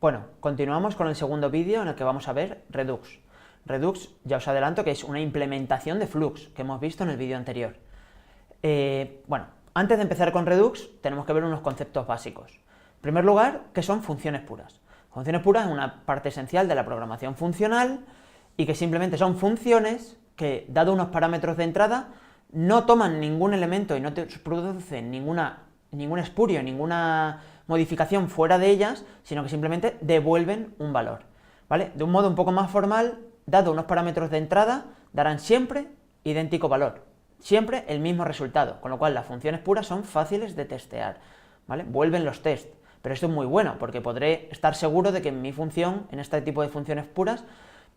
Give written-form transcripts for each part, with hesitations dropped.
Bueno, continuamos con el segundo vídeo en el que vamos a ver Redux. Redux, ya os adelanto que es una implementación de Flux, que hemos visto en el vídeo anterior. Bueno, antes de empezar con Redux, tenemos que ver unos conceptos básicos. En primer lugar, ¿qué son funciones puras? Funciones puras es una parte esencial de la programación funcional y que simplemente son funciones que, dado unos parámetros de entrada, no toman ningún elemento y no te producen ningún espurio, ninguna modificación fuera de ellas, sino que simplemente devuelven un valor, ¿vale? De un modo un poco más formal, dado unos parámetros de entrada, darán siempre idéntico valor, siempre el mismo resultado, con lo cual las funciones puras son fáciles de testear, ¿vale? Vuelven los tests, pero esto es muy bueno, porque podré estar seguro de que en mi función, en este tipo de funciones puras,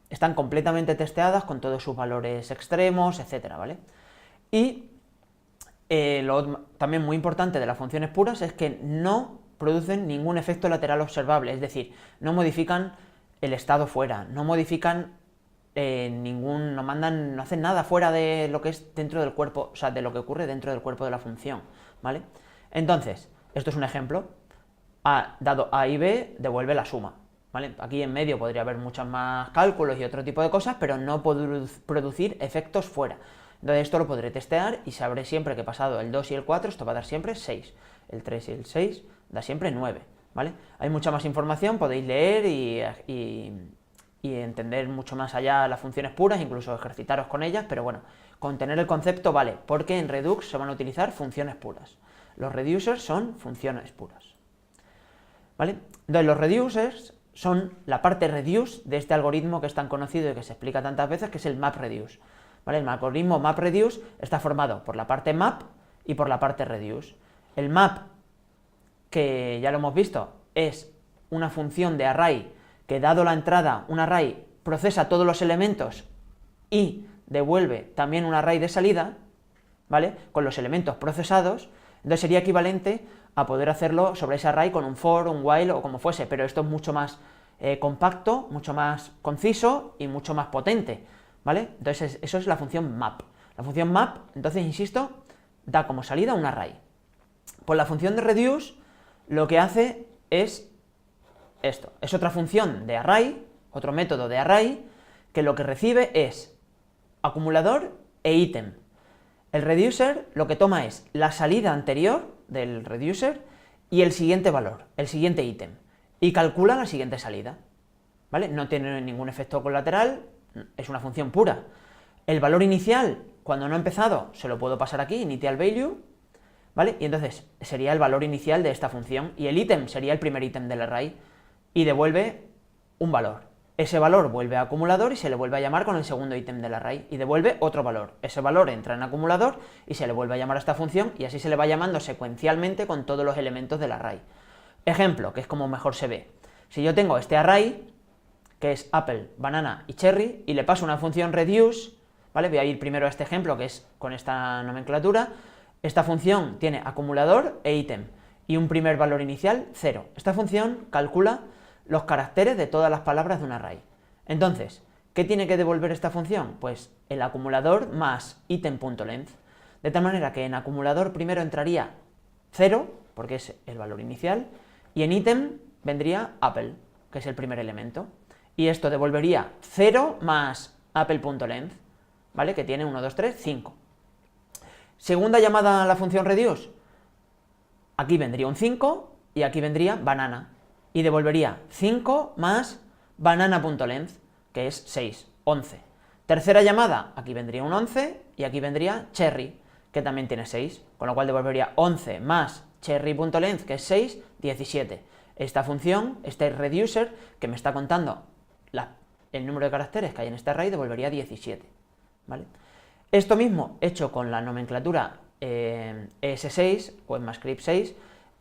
están completamente testeadas con todos sus valores extremos, etcétera, ¿vale? Y lo también muy importante de las funciones puras es que no producen ningún efecto lateral observable, es decir, no modifican el estado fuera, no modifican no hacen nada fuera de lo que es dentro del cuerpo, o sea, de lo que ocurre dentro del cuerpo de la función, ¿vale? Entonces, esto es un ejemplo, dado A y B, devuelve la suma, ¿vale? Aquí en medio podría haber muchos más cálculos y otro tipo de cosas, pero no producir efectos fuera. Entonces esto lo podré testear y sabré siempre que he pasado el 2 y el 4, esto va a dar siempre 6, el 3 y el 6 da siempre 9, ¿vale? Hay mucha más información, podéis leer y entender mucho más allá las funciones puras, incluso ejercitaros con ellas, pero bueno, con tener el concepto vale, porque en Redux se van a utilizar funciones puras. Los reducers son funciones puras, ¿vale? Entonces los reducers son la parte reduce de este algoritmo que es tan conocido y que se explica tantas veces, que es el MapReduce, ¿vale? El algoritmo MapReduce está formado por la parte map y por la parte reduce. El map, que ya lo hemos visto, es una función de array que, dado la entrada, un array procesa todos los elementos y devuelve también un array de salida, ¿vale? Con los elementos procesados. Entonces sería equivalente a poder hacerlo sobre ese array con un for, un while o como fuese, pero esto es mucho más compacto, mucho más conciso y mucho más potente, ¿vale? Entonces eso es la función map. La función map, entonces, insisto, da como salida un array. Pues la función de reduce lo que hace es esto, es otra función de array, otro método de array, que lo que recibe es acumulador e ítem. El reducer lo que toma es la salida anterior del reducer y el siguiente valor, el siguiente ítem, y calcula la siguiente salida, ¿vale? No tiene ningún efecto colateral, es una función pura. El valor inicial, cuando no he empezado, se lo puedo pasar aquí, initial value, ¿vale? Y entonces sería el valor inicial de esta función, y el ítem sería el primer ítem del array, y devuelve un valor. Ese valor vuelve a acumulador y se le vuelve a llamar con el segundo ítem del array, y devuelve otro valor. Ese valor entra en acumulador y se le vuelve a llamar a esta función, y así se le va llamando secuencialmente con todos los elementos del array. Ejemplo, que es como mejor se ve. Si yo tengo este array, que es apple, banana y cherry, y le paso una función reduce, ¿vale? Voy a ir primero a este ejemplo, que es con esta nomenclatura. Esta función tiene acumulador e ítem, y un primer valor inicial, 0. Esta función calcula los caracteres de todas las palabras de un array. Entonces, ¿qué tiene que devolver esta función? Pues el acumulador más ítem.length, de tal manera que en acumulador primero entraría 0, porque es el valor inicial, y en ítem vendría apple, que es el primer elemento, y esto devolvería 0 más apple.length, ¿vale? Que tiene 1, 2, 3, 5. Segunda llamada a la función reduce, aquí vendría un 5 y aquí vendría banana, y devolvería 5 más banana.length, que es 6, 11. Tercera llamada, aquí vendría un 11 y aquí vendría cherry, que también tiene 6, con lo cual devolvería 11 más cherry.length, que es 6, 17. Esta función, este reducer, que me está contando el número de caracteres que hay en este array, devolvería 17, ¿vale? Esto mismo, hecho con la nomenclatura ES6 o ECMAScript 6,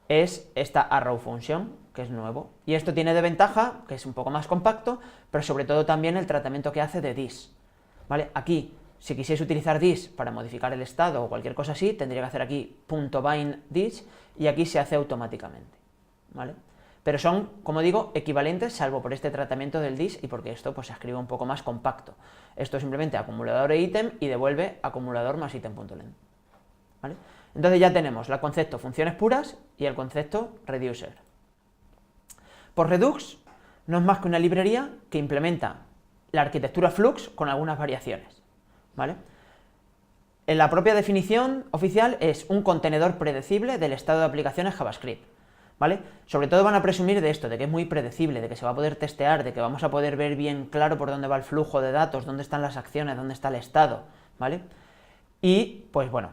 es esta arrow function, que es nuevo, y esto tiene de ventaja que es un poco más compacto, pero sobre todo también el tratamiento que hace de this, ¿vale? Aquí, si quisierais utilizar this para modificar el estado o cualquier cosa así, tendría que hacer aquí .bind this, y aquí se hace automáticamente, ¿vale? Pero son, como digo, equivalentes, salvo por este tratamiento del this y porque esto pues se escribe un poco más compacto. Esto es simplemente acumulador e ítem y devuelve acumulador más ítem.length, ¿vale? Entonces ya tenemos el concepto funciones puras y el concepto reducer. Por Redux no es más que una librería que implementa la arquitectura Flux con algunas variaciones, ¿vale? En la propia definición oficial es un contenedor predecible del estado de aplicaciones JavaScript, ¿vale? Sobre todo van a presumir de esto, de que es muy predecible, de que se va a poder testear, de que vamos a poder ver bien claro por dónde va el flujo de datos, dónde están las acciones, dónde está el estado, ¿vale? Y, pues bueno,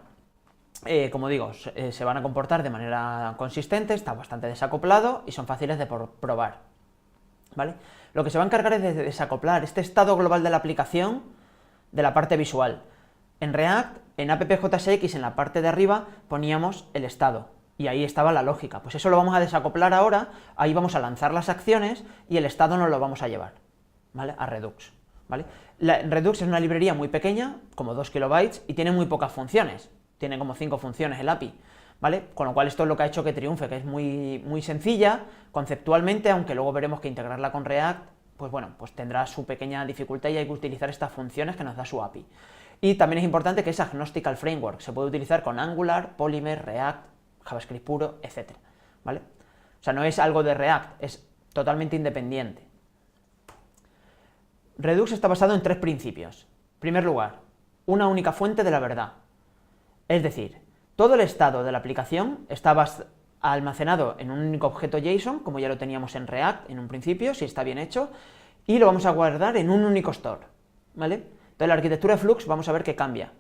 como digo, se van a comportar de manera consistente, está bastante desacoplado y son fáciles de probar, ¿vale? Lo que se va a encargar es de desacoplar este estado global de la aplicación de la parte visual. En React, en app.jsx, en la parte de arriba, poníamos el estado, y ahí estaba la lógica. Pues eso lo vamos a desacoplar ahora, ahí vamos a lanzar las acciones, y el estado nos lo vamos a llevar, ¿vale? A Redux, ¿vale? Redux es una librería muy pequeña, como 2 kilobytes, y tiene muy pocas funciones. Tiene como 5 funciones el API, ¿vale? Con lo cual esto es lo que ha hecho que triunfe, que es muy sencilla conceptualmente, aunque luego veremos que integrarla con React, pues bueno, pues tendrá su pequeña dificultad y hay que utilizar estas funciones que nos da su API. Y también es importante que es agnostic al framework, se puede utilizar con Angular, Polymer, React, JavaScript puro, etc., ¿vale? O sea, no es algo de React, es totalmente independiente. Redux está basado en 3 principios. En primer lugar, una única fuente de la verdad. Es decir, todo el estado de la aplicación está almacenado en un único objeto JSON, como ya lo teníamos en React en un principio, si está bien hecho, y lo vamos a guardar en un único store, ¿vale? Entonces la arquitectura de Flux vamos a ver que cambia.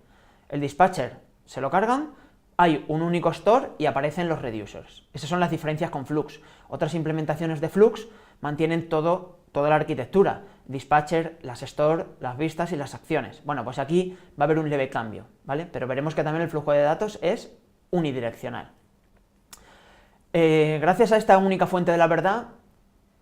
El dispatcher se lo cargan, hay un único store y aparecen los reducers. Esas son las diferencias con Flux. Otras implementaciones de Flux mantienen toda la arquitectura, dispatcher, las store, las vistas y las acciones. Bueno, pues aquí va a haber un leve cambio, ¿vale? Pero veremos que también el flujo de datos es unidireccional. Gracias a esta única fuente de la verdad,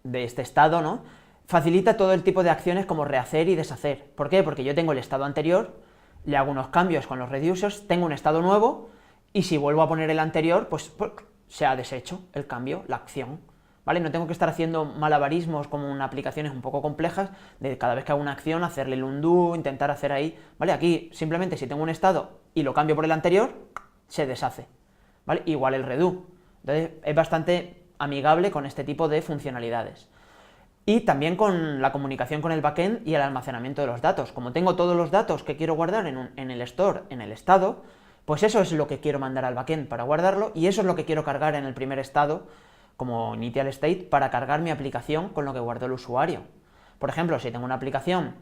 de este estado, ¿no?, facilita todo el tipo de acciones como rehacer y deshacer. ¿Por qué? Porque yo tengo el estado anterior, le hago unos cambios con los reducers, tengo un estado nuevo, y si vuelvo a poner el anterior, pues se ha deshecho el cambio, la acción, ¿vale? No tengo que estar haciendo malabarismos como en aplicaciones un poco complejas, de cada vez que hago una acción hacerle el undo, intentar hacer ahí, ¿vale? Aquí simplemente si tengo un estado y lo cambio por el anterior, se deshace, ¿vale? Igual el redo. Entonces es bastante amigable con este tipo de funcionalidades. Y también con la comunicación con el backend y el almacenamiento de los datos. Como tengo todos los datos que quiero guardar en el store, en el estado, pues eso es lo que quiero mandar al backend para guardarlo, y eso es lo que quiero cargar en el primer estado, como initial state, para cargar mi aplicación con lo que guardó el usuario. Por ejemplo, si tengo una aplicación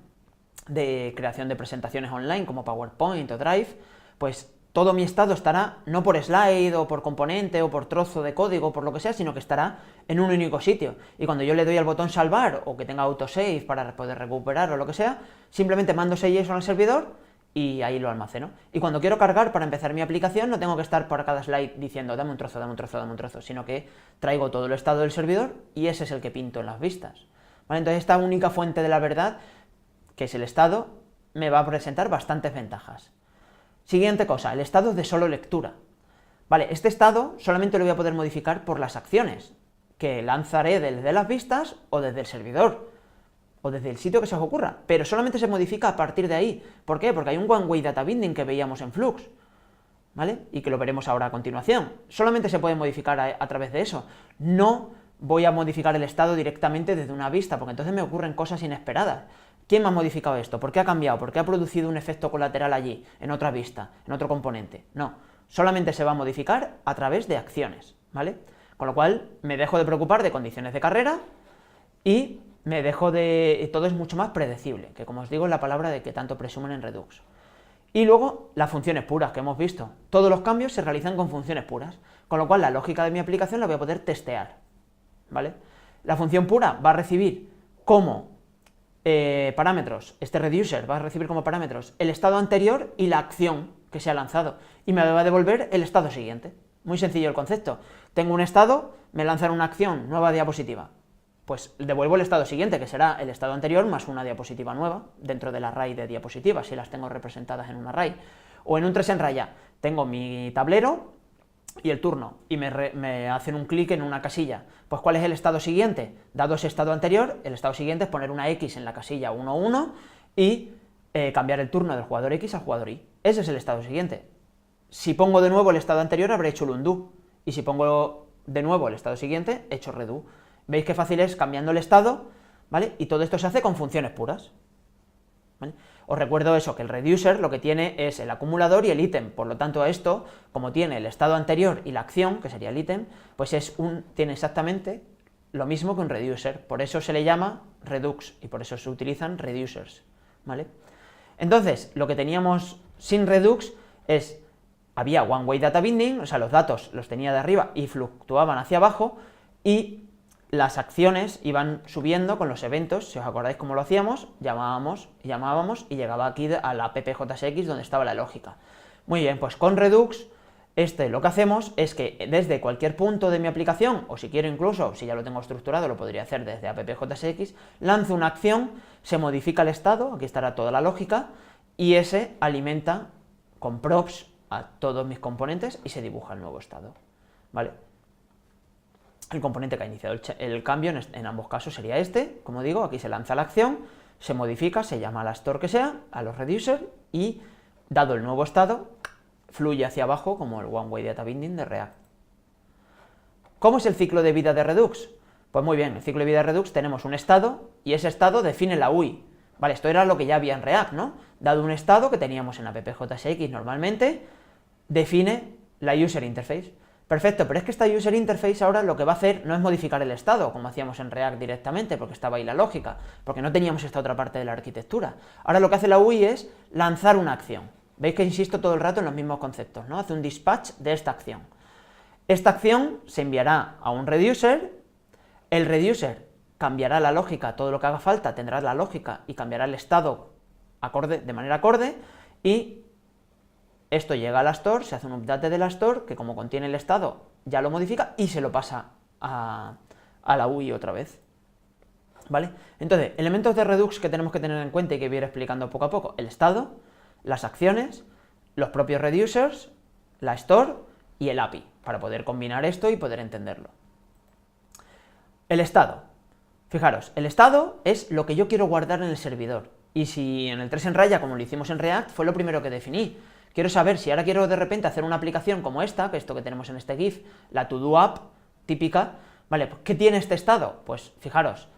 de creación de presentaciones online, como PowerPoint o Drive, pues todo mi estado estará no por slide o por componente o por trozo de código o por lo que sea, sino que estará en un único sitio. Y cuando yo le doy al botón salvar o que tenga autosave para poder recuperar o lo que sea, simplemente mando ese JSON al servidor y ahí lo almaceno. Y cuando quiero cargar para empezar mi aplicación, no tengo que estar por cada slide diciendo dame un trozo, dame un trozo, dame un trozo, sino que traigo todo el estado del servidor y ese es el que pinto en las vistas, ¿vale? Entonces esta única fuente de la verdad, que es el estado, me va a presentar bastantes ventajas. Siguiente cosa, el estado de solo lectura. Vale, este estado solamente lo voy a poder modificar por las acciones, que lanzaré desde las vistas o desde el servidor, o desde el sitio que se os ocurra, pero solamente se modifica a partir de ahí. ¿Por qué? Porque hay un one-way data binding que veíamos en Flux, ¿vale? Y que lo veremos ahora a continuación. Solamente se puede modificar a través de eso. No voy a modificar el estado directamente desde una vista, porque entonces me ocurren cosas inesperadas. ¿Quién me ha modificado esto? ¿Por qué ha cambiado? ¿Por qué ha producido un efecto colateral allí, en otra vista, en otro componente? No, solamente se va a modificar a través de acciones, ¿vale? Con lo cual me dejo de preocupar de condiciones de carrera y me dejo de... todo es mucho más predecible, que como os digo es la palabra de que tanto presumen en Redux. Y luego las funciones puras que hemos visto. Todos los cambios se realizan con funciones puras, con lo cual la lógica de mi aplicación la voy a poder testear, ¿vale? La función pura va a recibir como parámetros, este reducer va a recibir como parámetros el estado anterior y la acción que se ha lanzado, y me va a devolver el estado siguiente. Muy sencillo el concepto. Tengo un estado, me lanzan una acción, nueva diapositiva. Pues devuelvo el estado siguiente, que será el estado anterior más una diapositiva nueva, dentro del array de diapositivas, si las tengo representadas en un array. O en un 3 en raya, tengo mi tablero y el turno, y me hacen un clic en una casilla. Pues ¿cuál es el estado siguiente? Dado ese estado anterior, el estado siguiente es poner una X en la casilla 1, 1 y cambiar el turno del jugador X al jugador Y. Ese es el estado siguiente. Si pongo de nuevo el estado anterior, habré hecho el undo, y si pongo de nuevo el estado siguiente, he hecho redo. ¿Veis qué fácil es cambiando el estado? ¿Vale? Y todo esto se hace con funciones puras. ¿Vale? Os recuerdo eso, que el reducer lo que tiene es el acumulador y el ítem, por lo tanto esto, como tiene el estado anterior y la acción, que sería el ítem, pues tiene exactamente lo mismo que un reducer, por eso se le llama redux, y por eso se utilizan reducers, ¿vale? Entonces, lo que teníamos sin redux es, había one-way data binding, o sea, los datos los tenía de arriba y fluctuaban hacia abajo, y las acciones iban subiendo con los eventos. Si os acordáis cómo lo hacíamos, llamábamos y llegaba aquí a la ppjsx donde estaba la lógica. Muy bien, pues con Redux, lo que hacemos es que desde cualquier punto de mi aplicación, o si quiero incluso, si ya lo tengo estructurado, lo podría hacer desde appjsx, lanzo una acción, se modifica el estado, aquí estará toda la lógica, y ese alimenta con props a todos mis componentes y se dibuja el nuevo estado, ¿vale? El componente que ha iniciado el cambio en ambos casos sería este, como digo, aquí se lanza la acción, se modifica, se llama a la store que sea, a los reducer, y dado el nuevo estado, fluye hacia abajo como el one-way data binding de React. ¿Cómo es el ciclo de vida de Redux? Pues muy bien, el ciclo de vida de Redux tenemos un estado, y ese estado define la UI. Vale, esto era lo que ya había en React, ¿no? Dado un estado que teníamos en appjsx normalmente, define la user interface. Perfecto, pero es que esta user interface ahora lo que va a hacer no es modificar el estado, como hacíamos en React directamente, porque estaba ahí la lógica, porque no teníamos esta otra parte de la arquitectura. Ahora lo que hace la UI es lanzar una acción. Veis que insisto todo el rato en los mismos conceptos, ¿no? Hace un dispatch de esta acción. Esta acción se enviará a un reducer, el reducer cambiará la lógica, todo lo que haga falta tendrá la lógica y cambiará el estado de manera acorde, y esto llega a la store, se hace un update de la store, que como contiene el estado, ya lo modifica y se lo pasa a la UI otra vez, ¿vale? Entonces, elementos de Redux que tenemos que tener en cuenta y que voy a ir explicando poco a poco: el estado, las acciones, los propios reducers, la store y el API, para poder combinar esto y poder entenderlo. El estado. Fijaros, el estado es lo que yo quiero guardar en el servidor, y si en el 3 en raya, como lo hicimos en React, fue lo primero que definí. Quiero saber si ahora quiero de repente hacer una aplicación como esta, que esto que tenemos en este GIF, la to-do app típica, ¿vale? ¿Qué tiene este estado? Pues fijaros,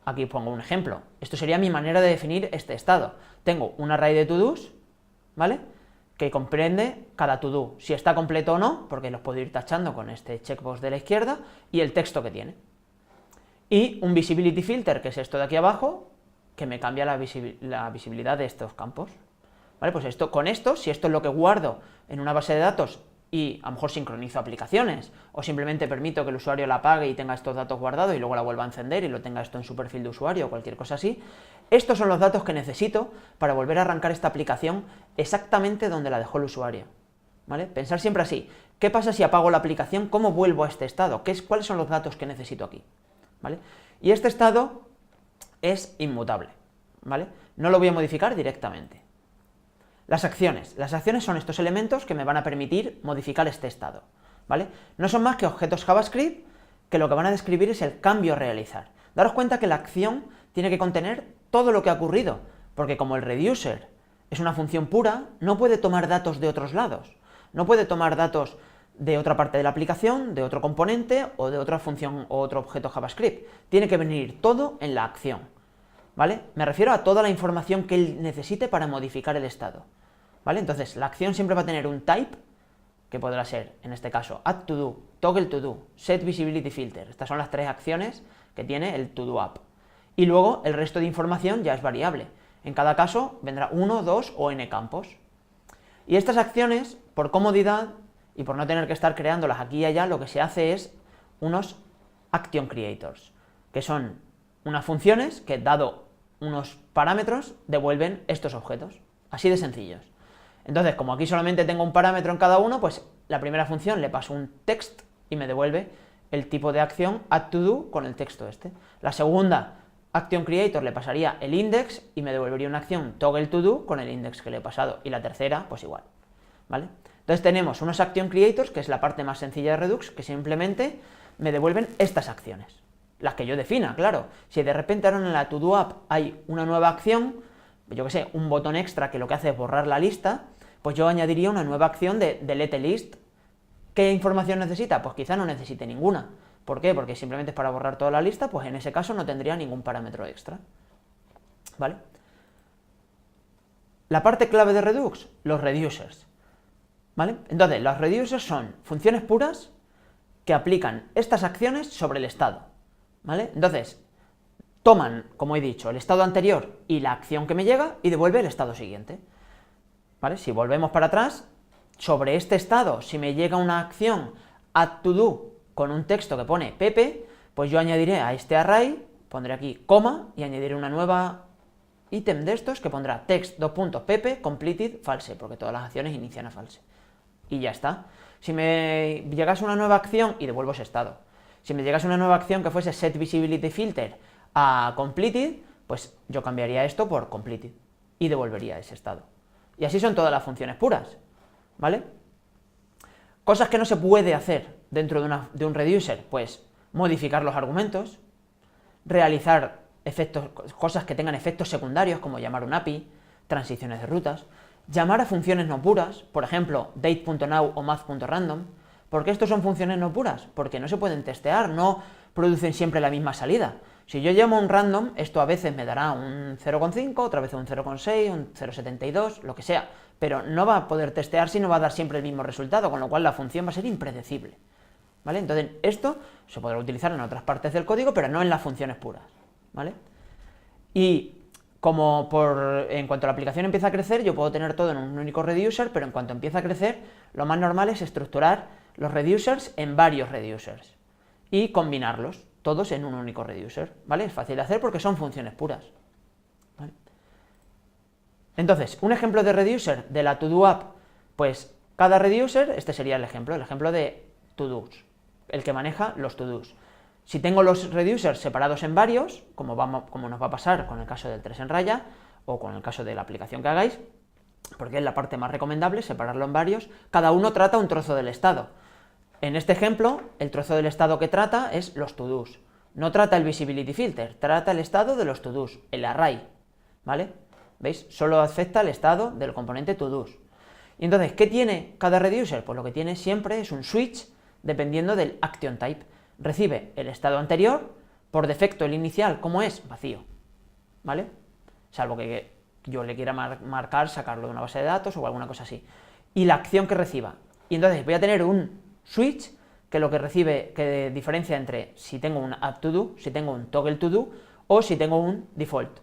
aquí pongo un ejemplo. Esto sería mi manera de definir este estado. Tengo un array de to-dos, ¿vale?, que comprende cada to-do, si está completo o no, porque los puedo ir tachando con este checkbox de la izquierda, y el texto que tiene. Y un visibility filter, que es esto de aquí abajo, que me cambia la visibilidad de estos campos. ¿Vale? Pues con esto, si esto es lo que guardo en una base de datos y a lo mejor sincronizo aplicaciones, o simplemente permito que el usuario la apague y tenga estos datos guardados y luego la vuelva a encender y lo tenga esto en su perfil de usuario o cualquier cosa así, estos son los datos que necesito para volver a arrancar esta aplicación exactamente donde la dejó el usuario. ¿Vale? Pensar siempre así: ¿qué pasa si apago la aplicación? ¿Cómo vuelvo a este estado? ¿Cuáles son los datos que necesito aquí? ¿Vale? Y este estado es inmutable, ¿vale? No lo voy a modificar directamente. Las acciones son estos elementos que me van a permitir modificar este estado, ¿vale? No son más que objetos JavaScript que lo que van a describir es el cambio a realizar. Daros cuenta que la acción tiene que contener todo lo que ha ocurrido, porque como el reducer es una función pura, no puede tomar datos de otros lados, no puede tomar datos de otra parte de la aplicación, de otro componente o de otra función o otro objeto JavaScript. Tiene que venir todo en la acción, ¿vale? Me refiero a toda la información que él necesite para modificar el estado, ¿vale? Entonces, la acción siempre va a tener un type, que podrá ser, en este caso, add to do, toggle to do, set visibility filter. Estas son las tres acciones que tiene el to do app. Y luego, el resto de información ya es variable. En cada caso, vendrá 1, 2 o n campos. Y estas acciones, por comodidad y por no tener que estar creándolas aquí y allá, lo que se hace es unos action creators, que son unas funciones que, dado unos parámetros, devuelven estos objetos, así de sencillos. Entonces, como aquí solamente tengo un parámetro en cada uno, pues la primera función le paso un text y me devuelve el tipo de acción add to do con el texto este. La segunda, action creator, le pasaría el index y me devolvería una acción toggle to do con el index que le he pasado. Y la tercera, pues igual, ¿vale? Entonces tenemos unos action creators, que es la parte más sencilla de Redux, que simplemente me devuelven estas acciones, las que yo defina, claro. Si de repente ahora en la to-do app hay una nueva acción, yo que sé, un botón extra que lo que hace es borrar la lista, pues yo añadiría una nueva acción de delete list. ¿Qué información necesita? Pues quizá no necesite ninguna, ¿Por qué? Porque simplemente es para borrar toda la lista, pues en ese caso no tendría ningún parámetro extra, ¿vale? La parte clave de Redux, los reducers, ¿vale? Entonces, los reducers son funciones puras que aplican estas acciones sobre el estado, ¿vale? Entonces, toman, como he dicho, el estado anterior y la acción que me llega y devuelve el estado siguiente, ¿vale? Si volvemos para atrás, sobre este estado, si me llega una acción add to do con un texto que pone Pepe, pues yo añadiré a este array, pondré aquí coma y añadiré una nueva ítem de estos que pondrá text Pepe completed false, porque todas las acciones inician a false. Y ya está. Si me llegase una nueva acción, y devuelvo ese estado. Si me llegase una nueva acción que fuese set visibility filter a completed, pues yo cambiaría esto por completed y devolvería ese estado. Y así son todas las funciones puras, ¿vale? Cosas que no se puede hacer dentro de un reducer, pues modificar los argumentos, realizar cosas que tengan efectos secundarios, como llamar un API, transiciones de rutas, llamar a funciones no puras, por ejemplo, date.now o math.random. ¿Por qué estos son funciones no puras? Porque no se pueden testear, no producen siempre la misma salida. Si yo llamo un random, esto a veces me dará un 0,5, otra vez un 0,6, un 0,72, lo que sea, pero no va a poder testearse y no va a dar siempre el mismo resultado, con lo cual la función va a ser impredecible, ¿vale? Entonces, esto se podrá utilizar en otras partes del código, pero no en las funciones puras, ¿vale? Y como en cuanto la aplicación empieza a crecer, yo puedo tener todo en un único reducer, pero en cuanto empieza a crecer, lo más normal es estructurar los reducers en varios reducers y combinarlos todos en un único reducer, ¿vale? Es fácil de hacer porque son funciones puras, ¿vale? Entonces, un ejemplo de reducer de la to-do app, pues cada reducer, este sería el ejemplo de to-dos, el que maneja los to-dos. Si tengo los reducers separados en varios, como nos va a pasar con el caso del 3 en raya, o con el caso de la aplicación que hagáis, porque es la parte más recomendable, separarlo en varios, cada uno trata un trozo del estado. En este ejemplo, el trozo del estado que trata es los to-dos. No trata el visibility filter, trata el estado de los to-dos, el array, ¿vale? ¿Veis? Solo afecta el estado del componente to-dos. Y entonces, ¿qué tiene cada reducer? Pues lo que tiene siempre es un switch dependiendo del action type. Recibe el estado anterior, por defecto el inicial, ¿cómo es? Vacío, ¿vale? Salvo que yo le quiera marcar, sacarlo de una base de datos o alguna cosa así. Y la acción que reciba. Y entonces voy a tener un switch que lo que recibe, que diferencia entre si tengo un add to do, si tengo un toggle to do o si tengo un default.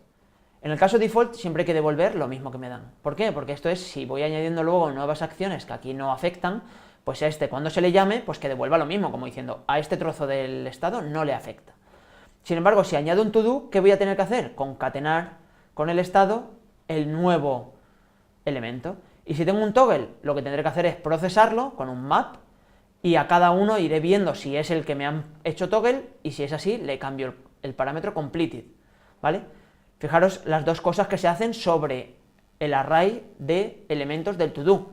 En el caso default siempre hay que devolver lo mismo que me dan. ¿Por qué? Porque esto es, si voy añadiendo luego nuevas acciones que aquí no afectan, pues cuando se le llame, pues que devuelva lo mismo, como diciendo, a este trozo del estado no le afecta. Sin embargo, si añado un to-do, ¿qué voy a tener que hacer? Concatenar con el estado el nuevo elemento. Y si tengo un toggle, lo que tendré que hacer es procesarlo con un map, y a cada uno iré viendo si es el que me han hecho toggle, y si es así, le cambio el parámetro completed, ¿vale? Fijaros las dos cosas que se hacen sobre el array de elementos del to-do,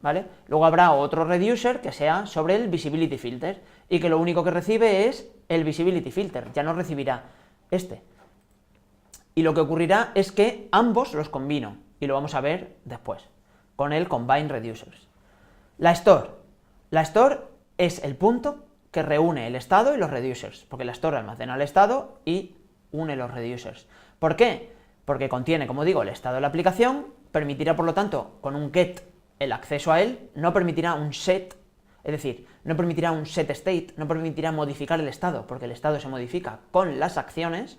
¿vale? Luego habrá otro reducer que sea sobre el visibility filter, y que lo único que recibe es el visibility filter, ya no recibirá este. Y lo que ocurrirá es que ambos los combino, y lo vamos a ver después, con el combine reducers. La store es el punto que reúne el estado y los reducers, porque la store almacena el estado y une los reducers. ¿Por qué? Porque contiene, como digo, el estado de la aplicación, permitirá por lo tanto, con un get, el acceso a él, no permitirá un set, es decir, no permitirá un set state, no permitirá modificar el estado, porque el estado se modifica con las acciones,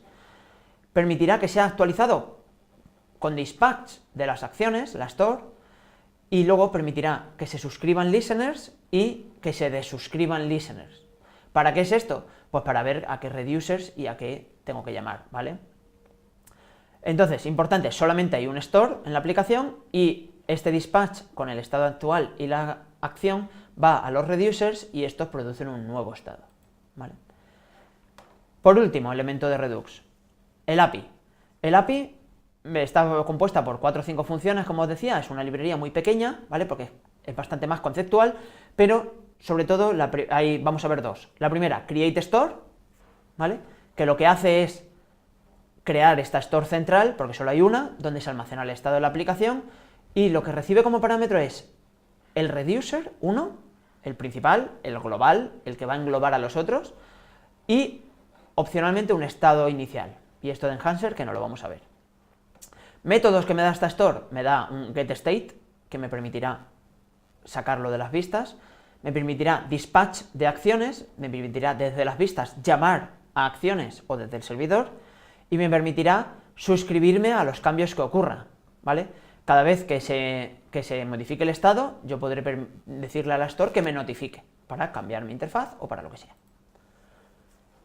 permitirá que sea actualizado con dispatch de las acciones, la store, y luego permitirá que se suscriban listeners y que se desuscriban listeners. ¿Para qué es esto? Pues para ver a qué reducers y a qué tengo que llamar, ¿vale? Entonces, importante, solamente hay un store en la aplicación y este dispatch con el estado actual y la acción va a los reducers y estos producen un nuevo estado, ¿vale? Por último, elemento de Redux, el API. El API está compuesta por 4 o 5 funciones, como os decía, es una librería muy pequeña, ¿vale? Porque es bastante más conceptual, pero sobre todo ahí vamos a ver dos. La primera, create store, ¿vale? Que lo que hace es crear esta store central, porque solo hay una, donde se almacena el estado de la aplicación, y lo que recibe como parámetro es el reducer 1, el principal, el global, el que va a englobar a los otros, y opcionalmente un estado inicial, y esto de enhancer que no lo vamos a ver. Métodos que me da esta store, me da un getState, que me permitirá sacarlo de las vistas, me permitirá dispatch de acciones, me permitirá desde las vistas llamar a acciones o desde el servidor, y me permitirá suscribirme a los cambios que ocurran, ¿vale? Cada vez que se modifique el estado, yo podré decirle a la store que me notifique para cambiar mi interfaz o para lo que sea.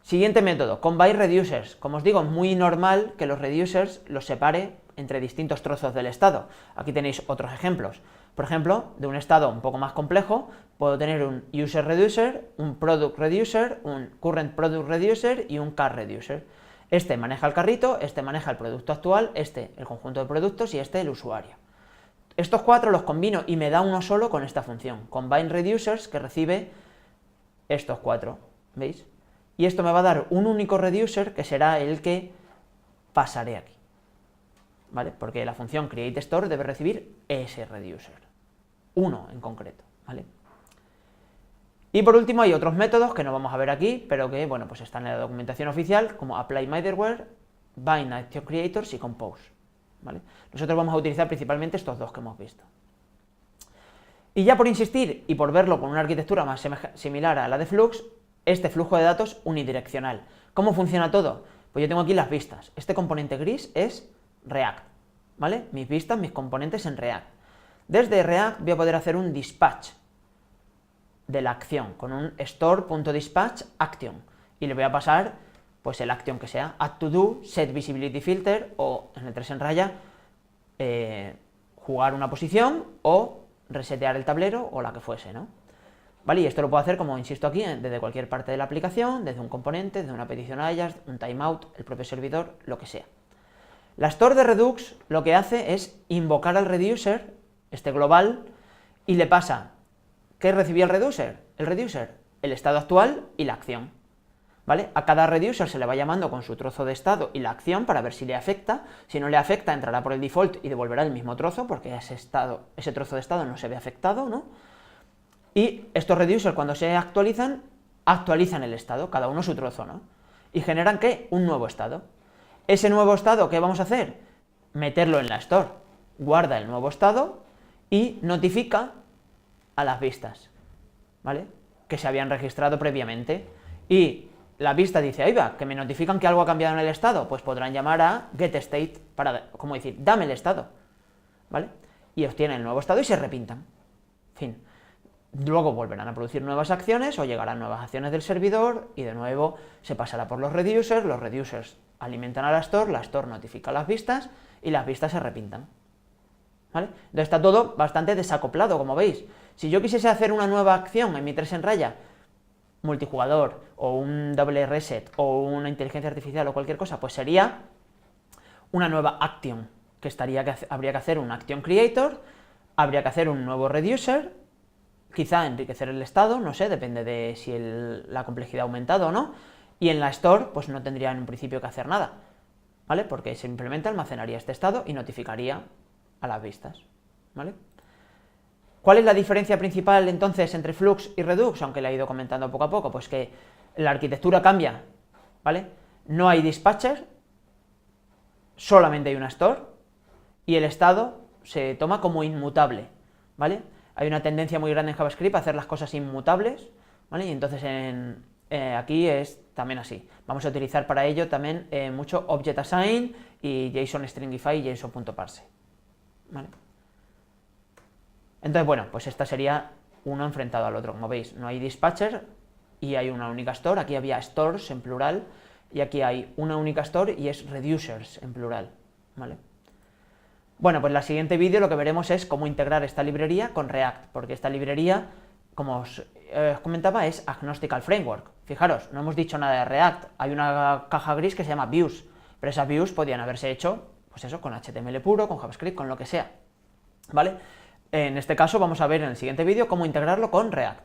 Siguiente método, combine reducers. Como os digo, es muy normal que los reducers los separe entre distintos trozos del estado. Aquí tenéis otros ejemplos. Por ejemplo, de un estado un poco más complejo, puedo tener un user reducer, un product reducer, un current product reducer y un car reducer. Este maneja el carrito, este maneja el producto actual, este el conjunto de productos y este el usuario. Estos cuatro los combino y me da uno solo con esta función, combine reducers, que recibe estos cuatro, ¿veis? Y esto me va a dar un único reducer que será el que pasaré aquí, ¿vale? Porque la función createStore debe recibir ese reducer, uno en concreto, ¿vale? Y por último hay otros métodos que no vamos a ver aquí, pero que, bueno, pues están en la documentación oficial, como apply middleware, bind action creators y compose, ¿vale? Nosotros vamos a utilizar principalmente estos dos que hemos visto. Y ya por insistir y por verlo con una arquitectura más similar a la de Flux, este flujo de datos unidireccional. ¿Cómo funciona todo? Pues yo tengo aquí las vistas. Este componente gris es React, ¿vale? Mis vistas, mis componentes en React. Desde React voy a poder hacer un dispatch de la acción, con un store.dispatch action, y le voy a pasar pues el action que sea, add to do, set visibility filter, o en el 3 en raya, jugar una posición, o resetear el tablero, o la que fuese, ¿no? ¿Vale? Y esto lo puedo hacer, como insisto aquí, desde cualquier parte de la aplicación, desde un componente, desde una petición AJAX, un timeout, el propio servidor, lo que sea. La store de Redux lo que hace es invocar al reducer, este global, y le pasa, ¿qué recibía el reducer? El estado actual y la acción, ¿vale? A cada reducer se le va llamando con su trozo de estado y la acción para ver si le afecta. Si no le afecta, entrará por el default y devolverá el mismo trozo, porque ese trozo de estado no se ve afectado, ¿no? Y estos reducers, cuando se actualizan el estado, cada uno su trozo, ¿no? Y generan, ¿qué? Un nuevo estado. Ese nuevo estado, ¿qué vamos a hacer? Meterlo en la store. Guarda el nuevo estado y notifica a las vistas, ¿vale? Que se habían registrado previamente. Y la vista dice, ahí va, que me notifican que algo ha cambiado en el estado, pues podrán llamar a getState para, como decir, dame el estado, ¿vale? Y obtienen el nuevo estado y se repintan. Fin. Luego volverán a producir nuevas acciones o llegarán nuevas acciones del servidor y de nuevo se pasará por los reducers alimentan a la store notifica a las vistas y las vistas se repintan, ¿vale? Entonces está todo bastante desacoplado, como veis. Si yo quisiese hacer una nueva acción en mi 3 en raya, multijugador o un doble reset o una inteligencia artificial o cualquier cosa, pues sería una nueva action, que habría que hacer un action creator, habría que hacer un nuevo reducer, quizá enriquecer el estado, no sé, depende de si la complejidad ha aumentado o no, y en la store pues no tendría en un principio que hacer nada, ¿vale? Porque simplemente almacenaría este estado y notificaría a las vistas, ¿vale? ¿Cuál es la diferencia principal entonces entre Flux y Redux? Aunque la he ido comentando poco a poco, pues que la arquitectura cambia, ¿vale? No hay dispatcher, solamente hay una store, y el estado se toma como inmutable, ¿vale? Hay una tendencia muy grande en JavaScript a hacer las cosas inmutables, ¿vale? Y entonces aquí es también así. Vamos a utilizar para ello también mucho ObjectAssign y JSON Stringify y JSON.parse, ¿vale? Entonces, bueno, pues esta sería uno enfrentado al otro. Como veis, no hay dispatcher y hay una única store. Aquí había stores en plural y aquí hay una única store y es reducers en plural, ¿vale? Bueno, pues en el siguiente vídeo lo que veremos es cómo integrar esta librería con React, porque esta librería, como os comentaba, es agnostic al framework. Fijaros, no hemos dicho nada de React, hay una caja gris que se llama views, pero esas views podían haberse hecho, pues eso, con HTML puro, con JavaScript, con lo que sea, ¿vale? En este caso vamos a ver en el siguiente vídeo cómo integrarlo con React.